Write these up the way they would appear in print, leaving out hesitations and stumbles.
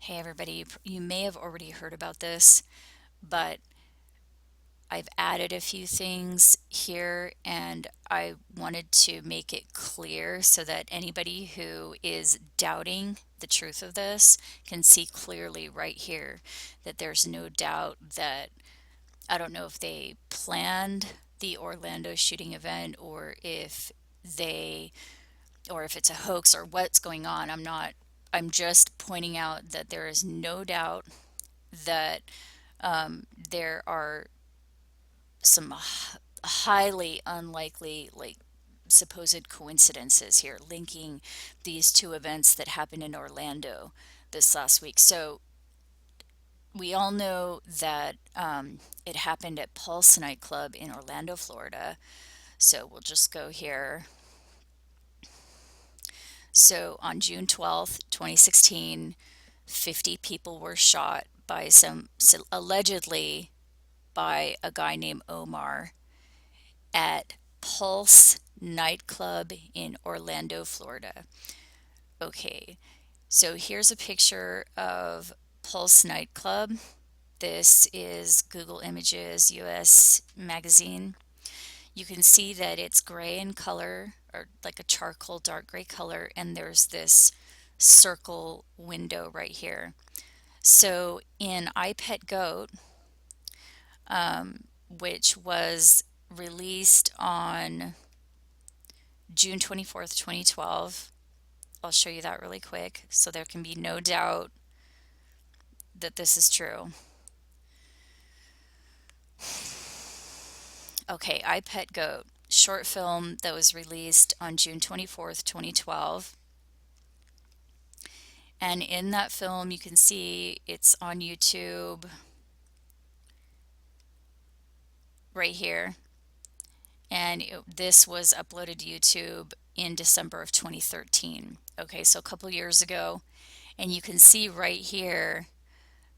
Hey everybody, you may have already heard about this, but I've added a few things here and I wanted to make it clear so that anybody who is doubting the truth of this can see clearly right here that there's no doubt that I don't know if they planned the Orlando shooting event they or if it's a hoax or what's going on. I'm just pointing out that there is no doubt that there are some highly unlikely, like supposed coincidences here linking these two events that happened in Orlando this last week. So we all know that it happened at Pulse Nightclub in Orlando, Florida. So we'll just go here. So on June 12th, 2016, 50 people were shot by allegedly by a guy named Omar at Pulse Nightclub in Orlando, Florida. Okay, so here's a picture of Pulse Nightclub. This is Google Images US magazine. You can see that it's gray in color, or like a charcoal dark gray color, and there's this circle window right here. So in I Pet Goat, which was released on June 24th, 2012. I'll show you that really quick so there can be no doubt that this is true. Okay, I Pet Goat, short film that was released on June 24th, 2012. And in that film, you can see it's on YouTube right here. And this was uploaded to YouTube in December of 2013. Okay, so a couple years ago. And you can see right here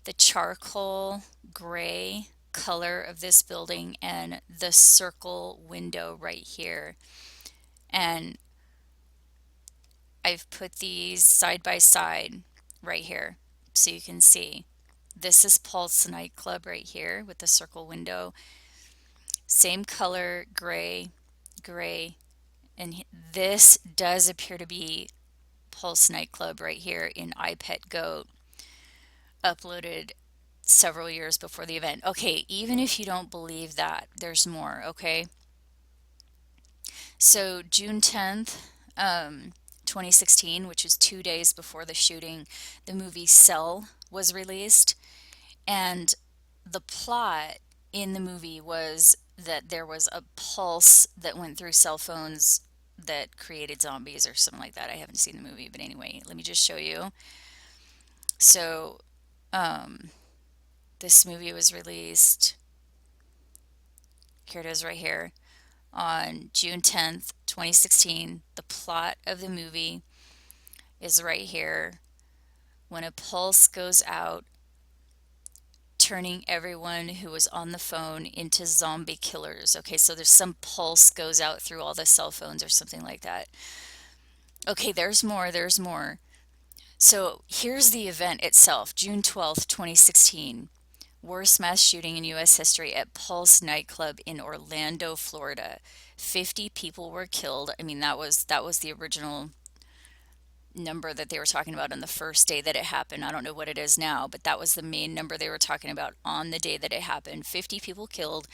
the charcoal gray color of this building and the circle window right here. And I've put these side by side right here so you can see. This is Pulse Nightclub right here with the circle window. Same color, gray, gray. And this does appear to be Pulse Nightclub right here in I Pet Goat, uploaded several years before the event. Okay, even if you don't believe that, there's more, okay? So June 10th, 2016, which is 2 days before the shooting, the movie Cell was released. And the plot in the movie was that there was a pulse that went through cell phones that created zombies or something like that. I haven't seen the movie, but anyway, let me just show you. So, this movie was released, here it is right here, on June 10th, 2016. The plot of the movie is right here. When a pulse goes out, turning everyone who was on the phone into zombie killers. Okay, so there's some pulse goes out through all the cell phones or something like that. Okay, there's more, there's more. So here's the event itself, June 12th, 2016. Worst mass shooting in U.S. history at Pulse Nightclub in Orlando, Florida. 50 people were killed. I mean, that was the original number that they were talking about on the first day that it happened. I don't know what it is now, but that was the main number they were talking about on the day that it happened. 50 people killed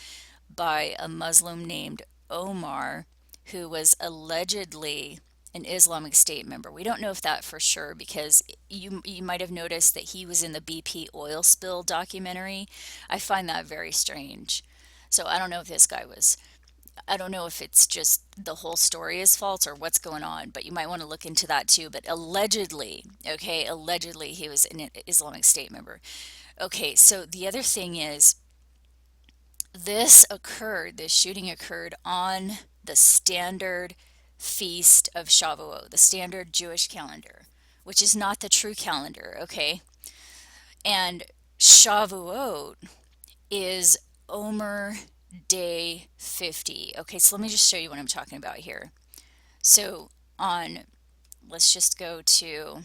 by a Muslim named Omar, who was allegedly an Islamic State member. We don't know if that for sure because you might have noticed that he was in the BP oil spill documentary. I find that very strange. So I don't know if this guy was, I don't know if it's just the whole story is false or what's going on, but you might want to look into that too. But allegedly, okay, allegedly he was an Islamic State member. Okay, so the other thing is this shooting occurred on the standard feast of Shavuot, the standard Jewish calendar, which is not the true calendar, okay? And Shavuot is Omer day 50. Okay, so let me just show you what I'm talking about here. So let's just go to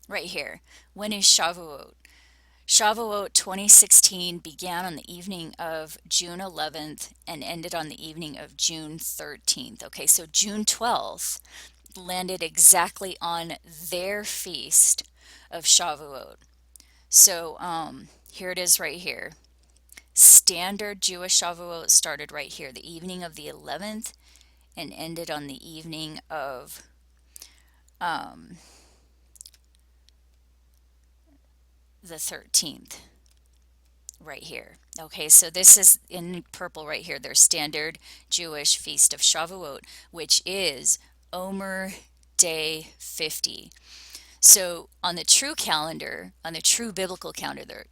Right here. When is Shavuot? Shavuot 2016 began on the evening of June 11th and ended on the evening of June 13th. Okay, so June 12th landed exactly on their feast of Shavuot. So here it is right here. Standard Jewish Shavuot started right here, the evening of the 11th, and ended on the evening of the 13th, right here. Okay, so this is in purple right here, their standard Jewish feast of Shavuot, which is Omer Day 50. So on the true calendar, on the true biblical calendar,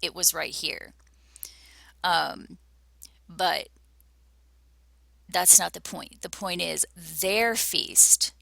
it was right here. But that's not the point. The point is their feast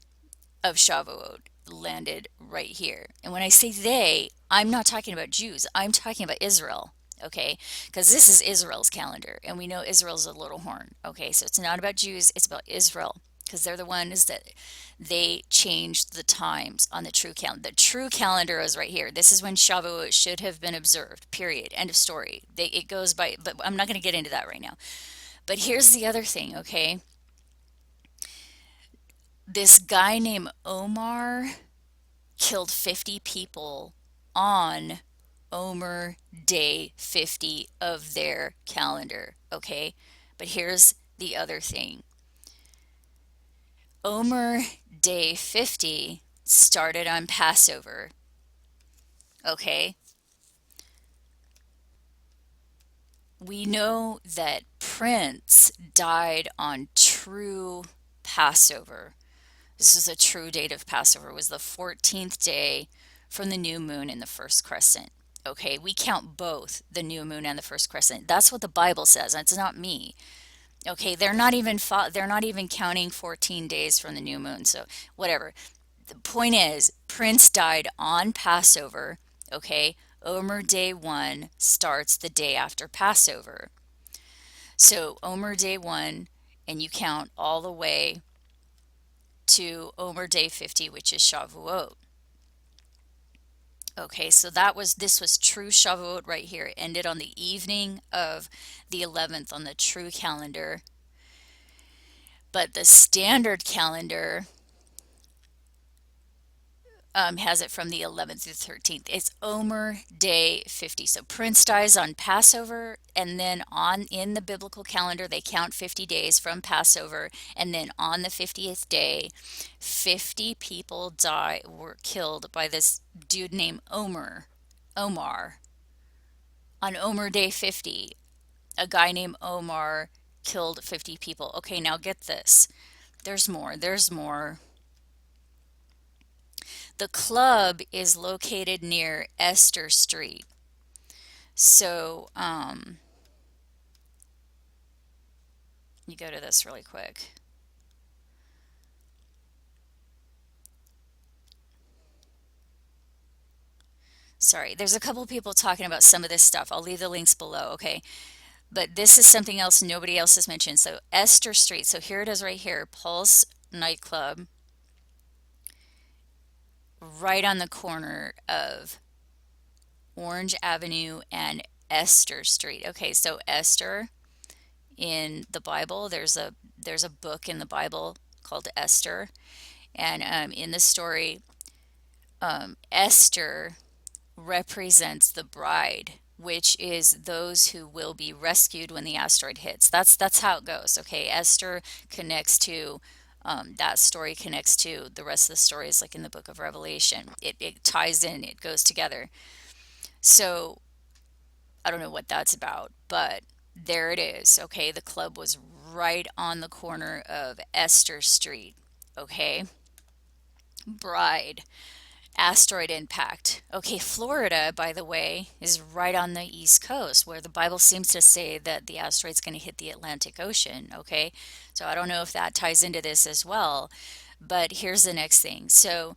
of Shavuot landed right here. And when I say they, I'm not talking about Jews. I'm talking about Israel. Okay, because this is Israel's calendar, and we know Israel's a little horn. Okay, so it's not about Jews, it's about Israel, because they're the ones that they changed the times on the true calendar. The true calendar is right here. This is when Shavuot should have been observed, period. End of story. It goes by, but I'm not going to get into that right now. But here's the other thing, okay? This guy named Omar killed 50 people on Omer Day 50 of their calendar, okay? But here's the other thing. Omer Day 50 started on Passover, okay? We know that Prince died on true Passover. This is a true date of Passover. It was the 14th day from the new moon in the first crescent. Okay, we count both the new moon and the first crescent. That's what the Bible says. It's not me. Okay, they're not even counting 14 days from the new moon. So whatever. The point is, Prince died on Passover. Okay, Omer Day 1 starts the day after Passover. So Omer Day 1, and you count all the way to Omer Day 50, which is Shavuot. Okay, so this was true Shavuot right here. It ended on the evening of the 11th on the true calendar. But the standard calendar has it from the 11th through 13th. It's Omer Day 50. So Prince dies on Passover, and then on in the biblical calendar they count 50 days from Passover, and then on the 50th day, 50 people were killed by this dude named Omar. On Omer Day 50, a guy named Omar killed 50 people. Okay, now get this. There's more. There's more. The club is located near Esther Street. So, you go to this really quick. Sorry, there's a couple people talking about some of this stuff. I'll leave the links below, okay? But this is something else nobody else has mentioned. So, Esther Street. So, here it is right here, Pulse Nightclub, right on the corner of Orange Avenue and Esther Street. Okay, so Esther in the Bible, there's a book in the Bible called Esther, and in the story, Esther represents the bride, which is those who will be rescued when the asteroid hits. That's how it goes. Okay, Esther connects to that story connects to the rest of the stories, like in the book of Revelation. It ties in, it goes together. So I don't know what that's about, but there it is. Okay, the club was right on the corner of Esther Street. Okay, bride, asteroid impact. Okay, Florida, by the way, is right on the East Coast, where the Bible seems to say that the asteroid's going to hit the Atlantic Ocean. Okay, so I don't know if that ties into this as well, but here's the next thing. So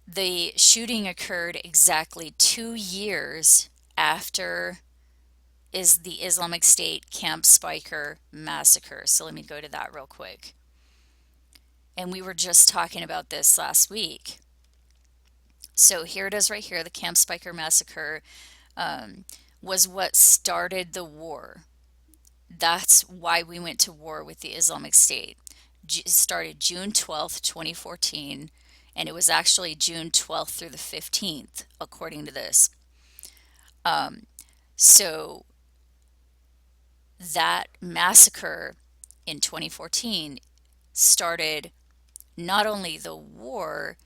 the shooting occurred exactly 2 years after is the Islamic State Camp Spiker massacre. So let me go to that real quick. And we were just talking about this last week. So here it is right here. The Camp Spiker Massacre um, was what started the war. That's why we went to war with the Islamic State. It started June 12th, 2014, and it was actually June 12th through the 15th, according to this. Um, so that massacre in 2014 started not only the war,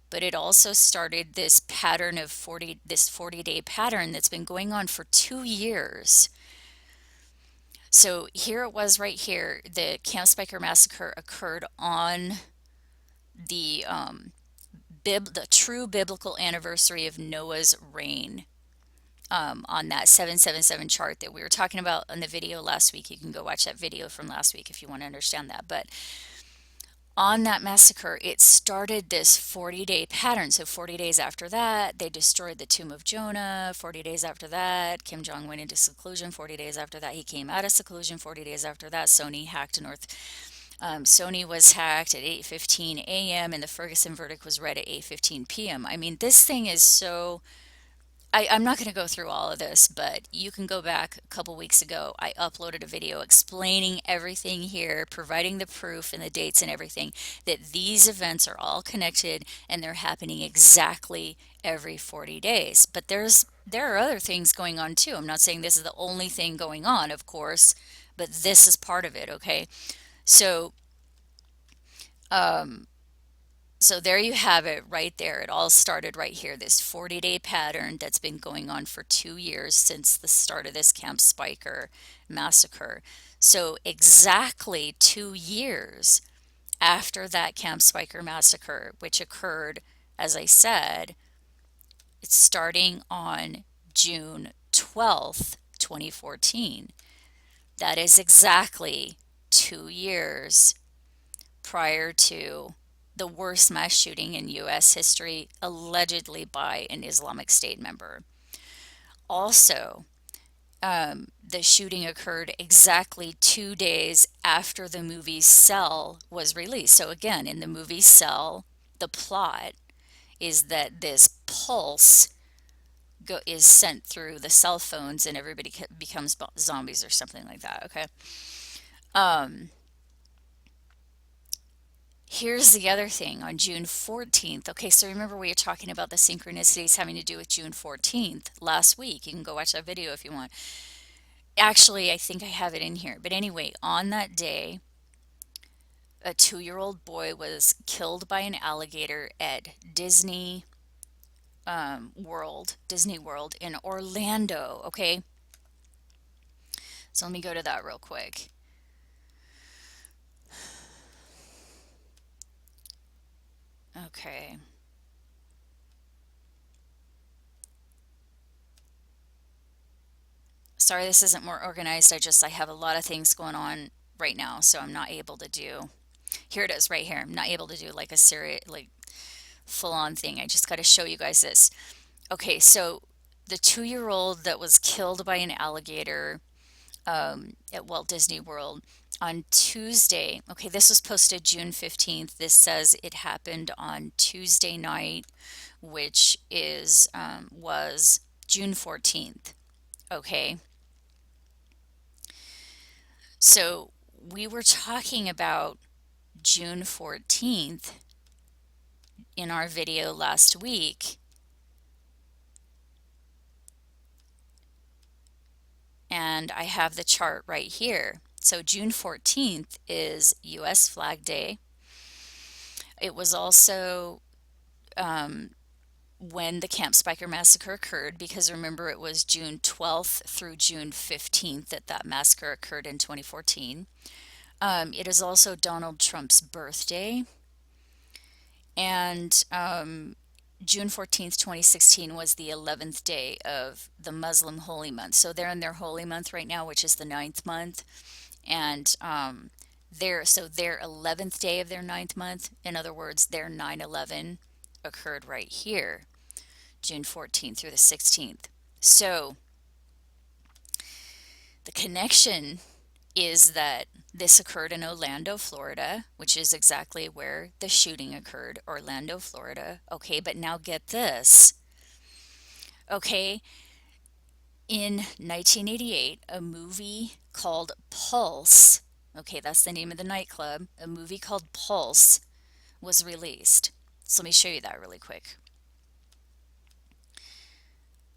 but it also started this pattern of 40-day pattern that's been going on for 2 years. So here it was right here. The Camp Spiker massacre occurred on the true biblical anniversary of Noah's reign, on that 777 chart that we were talking about in the video last week. You can go watch that video from last week if you want to understand that. But on that massacre, it started this 40-day pattern. So 40 days after that, they destroyed the tomb of Jonah. 40 days after that, Kim Jong went into seclusion. 40 days after that, he came out of seclusion. 40 days after that, Sony was hacked at 8:15 a.m. and the Ferguson verdict was read at 8:15 p.m. I mean, this thing is so... I'm not going to go through all of this, but you can go back a couple weeks ago. I uploaded a video explaining everything here, providing the proof and the dates and everything, that these events are all connected and they're happening exactly every 40 days. But there are other things going on too. I'm not saying this is the only thing going on, of course, but this is part of it, okay? So, um, so there you have it right there. It all started right here, this 40-day pattern that's been going on for 2 years since the start of this Camp Spiker massacre. So exactly 2 years after that Camp Spiker massacre, which occurred, as I said, it's starting on June 12th, 2014. That is exactly 2 years prior to the worst mass shooting in U.S. history, allegedly by an Islamic State member. Also, the shooting occurred exactly 2 days after the movie Cell was released. So again, in the movie Cell, the plot is that this pulse is sent through the cell phones and everybody becomes zombies or something like that, okay? Um, Here's the other thing on June 14th. Okay, so remember we were talking about the synchronicities having to do with June 14th last week. You can go watch that video if you want. Actually, I think I have it in here. But anyway, on that day, a 2-year-old boy was killed by an alligator at Disney World in Orlando. Okay, so let me go to that real quick. Okay. Sorry, this isn't more organized. I have a lot of things going on right now, so I'm not able to do... Here it is right here. I'm not able to do like a serious, like full-on thing. I just got to show you guys this. Okay, so the 2-year-old that was killed by an alligator at Walt Disney World on Tuesday. Okay, this was posted June 15th. This says it happened on Tuesday night, which was June 14th. Okay. So we were talking about June 14th in our video last week. And I have the chart right here. So June 14th is U.S. Flag Day. It was also when the Camp Spiker massacre occurred, because remember it was June 12th through June 15th that massacre occurred in 2014. It is also Donald Trump's birthday. And June 14th, 2016 was the 11th day of the Muslim holy month. So they're in their holy month right now, which is the 9th month. And their 11th day of their 9th month, in other words, their 9/11 occurred right here, June 14th through the 16th. So the connection is that this occurred in Orlando, Florida, which is exactly where the shooting occurred, Orlando, Florida. Okay, but now get this. Okay, in 1988, a movie called Pulse, okay, that's the name of the nightclub, a movie called Pulse was released. So let me show you that really quick.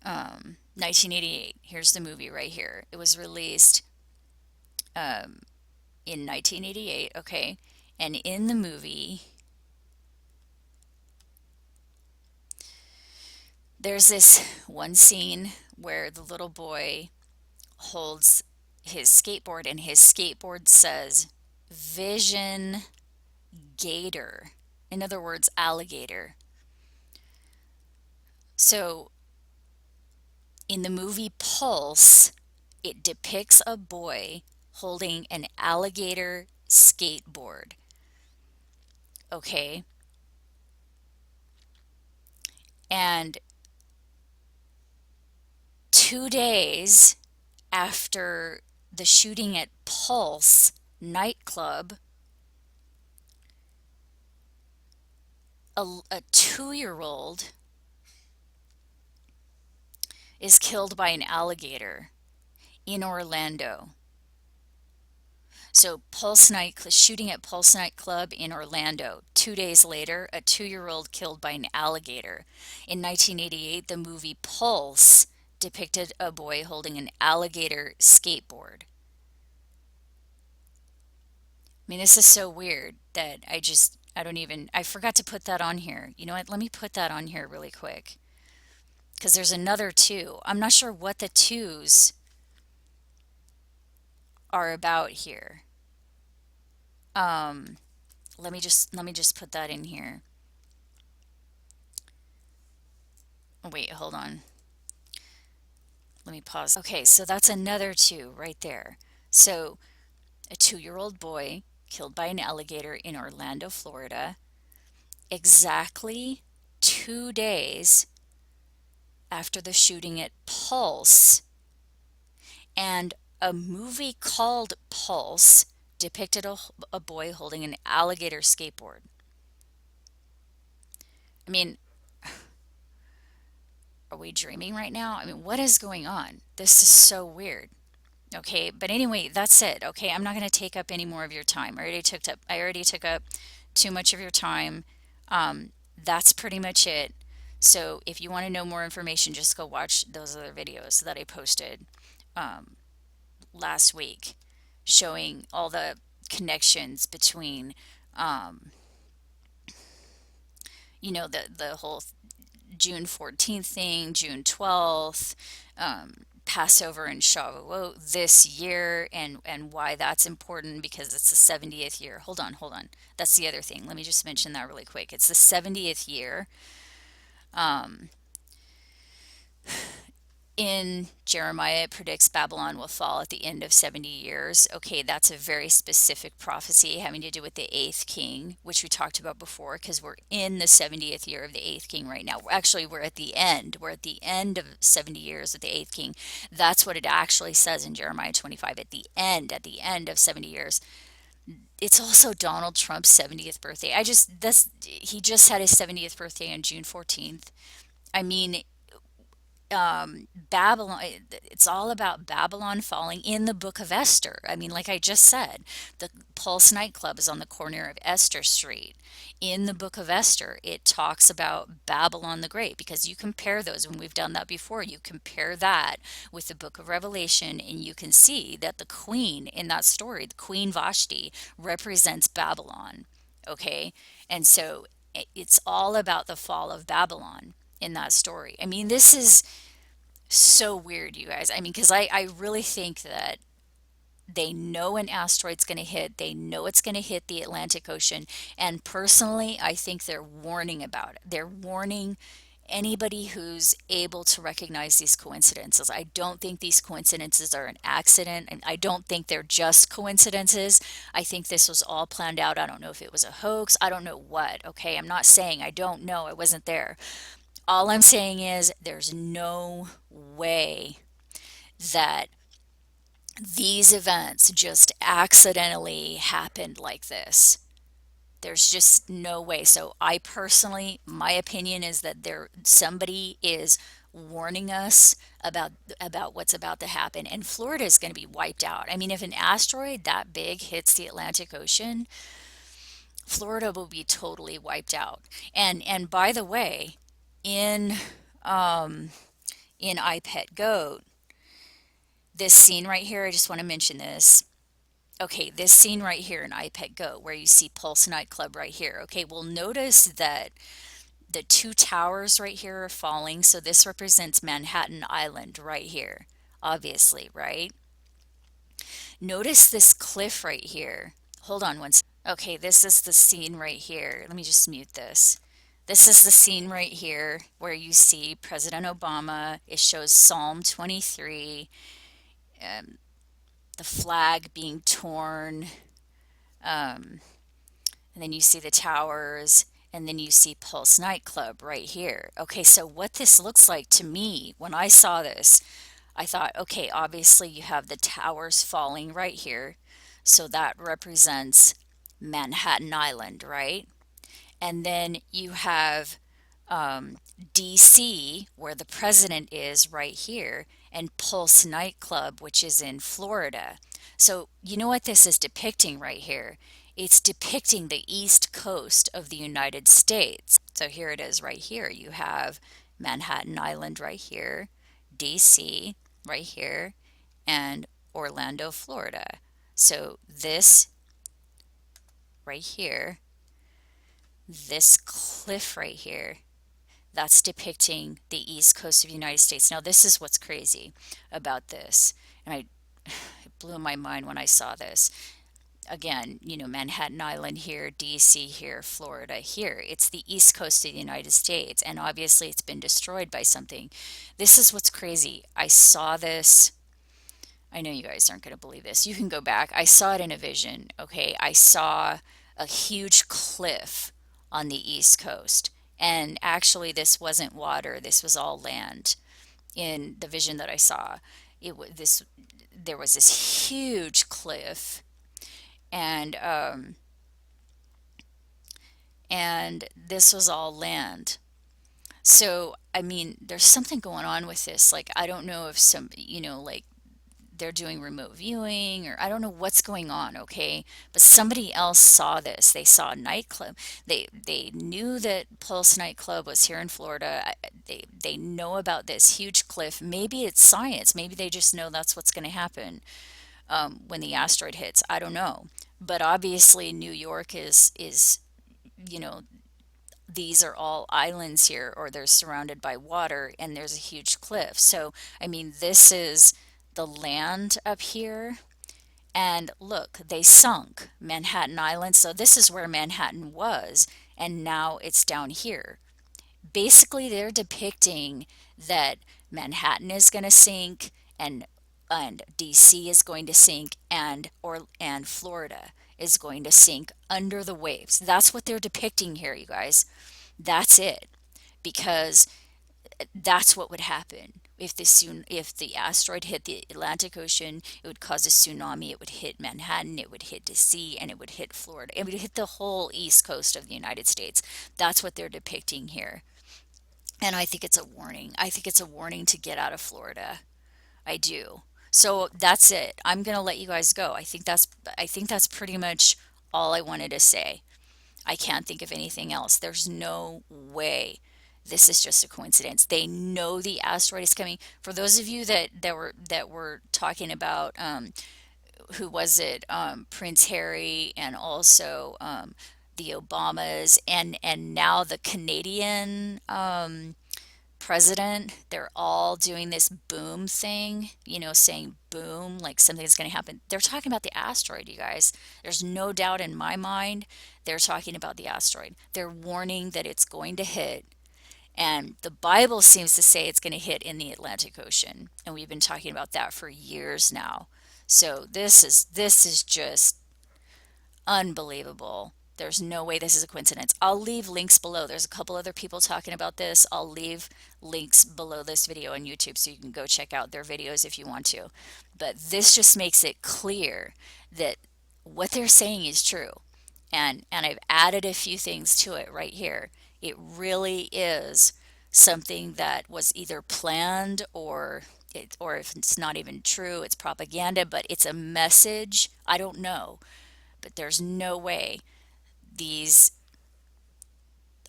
1988, here's the movie right here. It was released in 1988, okay? And in the movie, there's this one scene where the little boy holds his skateboard and his skateboard says Vision Gator. In other words, alligator. So in the movie Pulse, it depicts a boy holding an alligator skateboard. Okay? And 2 days after the shooting at Pulse nightclub, a 2-year-old is killed by an alligator in Orlando. So shooting at Pulse nightclub in Orlando. 2 days later, a 2-year-old killed by an alligator. In 1988, the movie Pulse depicted a boy holding an alligator skateboard. I mean, this is so weird that I forgot to put that on here. You know what? Let me put that on here really quick. Because there's another two. I'm not sure what the twos are about here. Um, let me just put that in here. Oh, wait, hold on. Let me pause. Okay, so that's another two right there. So a 2-year-old boy killed by an alligator in Orlando, Florida, exactly 2 days after the shooting at Pulse. And a movie called Pulse depicted a boy holding an alligator skateboard. I mean, are we dreaming right now? I mean, what is going on? This is so weird. Okay, but anyway, that's it. Okay, I'm not going to take up any more of your time. I already took up too much of your time. That's pretty much it. So if you want to know more information, just go watch those other videos that I posted last week showing all the connections between the whole June 14th thing, June 12th, Passover and Shavuot this year, and why that's important because it's the 70th year. Hold on, hold on. That's the other thing. Let me just mention that really quick. It's the 70th year. In Jeremiah, it predicts Babylon will fall at the end of 70 years. Okay, that's a very specific prophecy having to do with the eighth king, which we talked about before because we're in the 70th year of the eighth king right now. Actually, we're at the end. We're at the end of 70 years of the eighth king. That's what it actually says in Jeremiah 25, at the end of 70 years. It's also Donald Trump's 70th birthday. He just had his 70th birthday on June 14th. I mean, Babylon, it's all about Babylon falling in the book of Esther. I mean, like I just said, the Pulse nightclub is on the corner of Esther Street. In the book of Esther, it talks about Babylon the Great because you compare those, when we've done that before, you compare that with the book of Revelation, and you can see that the queen in that story, the Queen Vashti, represents Babylon. Okay? And so it's all about the fall of Babylon in that story. I mean, this is so weird, you guys. I mean, because I really think that they know an asteroid's going to hit. They know it's going to hit the Atlantic Ocean. And personally, I think they're warning about it. They're warning anybody who's able to recognize these coincidences. I don't think these coincidences are an accident. And I don't think they're just coincidences. I think this was all planned out. I don't know if it was a hoax. I don't know what. Okay. I'm not saying I don't know. I wasn't there. All I'm saying is there's no way that these events just accidentally happened like this. There's just no way. So I personally, my opinion is that there somebody is warning us about what's about to happen, and Florida is going to be wiped out. I mean, if an asteroid that big hits the Atlantic Ocean, Florida will be totally wiped out. And by the way, in I Pet Goat, this scene right here, I just want to mention this. Okay, this scene right here in I Pet Goat, where you see Pulse Nightclub right here. Okay, well, notice that the two towers right here are falling. So this represents Manhattan Island right here, obviously, right? Notice this cliff right here. Hold on one second. Okay, this is the scene right here. Let me just mute this. This is the scene right here where you see President Obama. It shows Psalm 23, um, the flag being torn, and then you see the towers, and then you see Pulse Nightclub right here. Okay, so what this looks like to me, when I saw this, I thought, okay, obviously you have the towers falling right here, so that represents Manhattan Island, right? And then you have DC, where the president is right here, and Pulse Nightclub, which is in Florida. So, you know what this is depicting right here? It's depicting the East Coast of the United States. So, here it is right here. You have Manhattan Island right here, DC right here, and Orlando, Florida. So, this right here, this cliff right here, that's depicting the East Coast of the United States. Now, this is what's crazy about this. And it blew my mind when I saw this. Again, Manhattan Island here, DC here, Florida here. It's the East Coast of the United States. And obviously, it's been destroyed by something. This is what's crazy. I saw this. I know you guys aren't going to believe this. You can go back. I saw it in a vision. Okay. I saw a huge cliff on the East Coast. And actually, this wasn't water, this was all land in the vision that I saw. It was this, there was this huge cliff, and this was all land. So, I mean, there's something going on with this. Like, I don't know if some, like they're doing remote viewing, or I don't know what's going on, okay? But somebody else saw this. They saw a nightclub. They knew that Pulse Nightclub was here in Florida. They know about this huge cliff. Maybe it's science. Maybe they just know that's what's going to happen when the asteroid hits. I don't know. But obviously New York is you know these are all islands here, or they're surrounded by water, and there's a huge cliff. So, I mean, this is the land up here. And look, they sunk Manhattan Island. So, this is where Manhattan was, and now it's down here. Basically, they're depicting that Manhattan is going to sink, and DC is going to sink, and Florida is going to sink under the waves. That's what they're depicting here, you guys. That's it. Because that's what would happen. If the asteroid hit the Atlantic Ocean, it would cause a tsunami. It would hit Manhattan, it would hit DC, and it would hit Florida. It would hit the whole East Coast of the United States. That's what they're depicting here. And I think it's a warning. I think it's a warning to get out of Florida. I do. So that's it. I'm going to let you guys go. I think that's pretty much all I wanted to say. I can't think of anything else. There's no way this is just a coincidence. They know the asteroid is coming. For those of you that were talking about who was it, Prince Harry, and also the Obamas, and now the Canadian president, they're all doing this boom thing, saying boom, like something's going to happen. They're talking about the asteroid, you guys. There's no doubt in my mind they're talking about the asteroid. They're warning that it's going to hit. And the Bible seems to say it's going to hit in the Atlantic Ocean. And we've been talking about that for years now. So this is just unbelievable. There's no way this is a coincidence. I'll leave links below. There's a couple other people talking about this. I'll leave links below this video on YouTube so you can go check out their videos if you want to. But this just makes it clear that what they're saying is true. And I've added a few things to it right here. It really is something that was either planned or if it's not even true, it's propaganda, but it's a message. I don't know, but there's no way these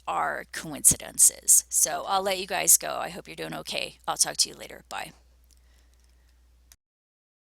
are coincidences. So I'll let you guys go. I hope you're doing okay. I'll talk to you later. Bye.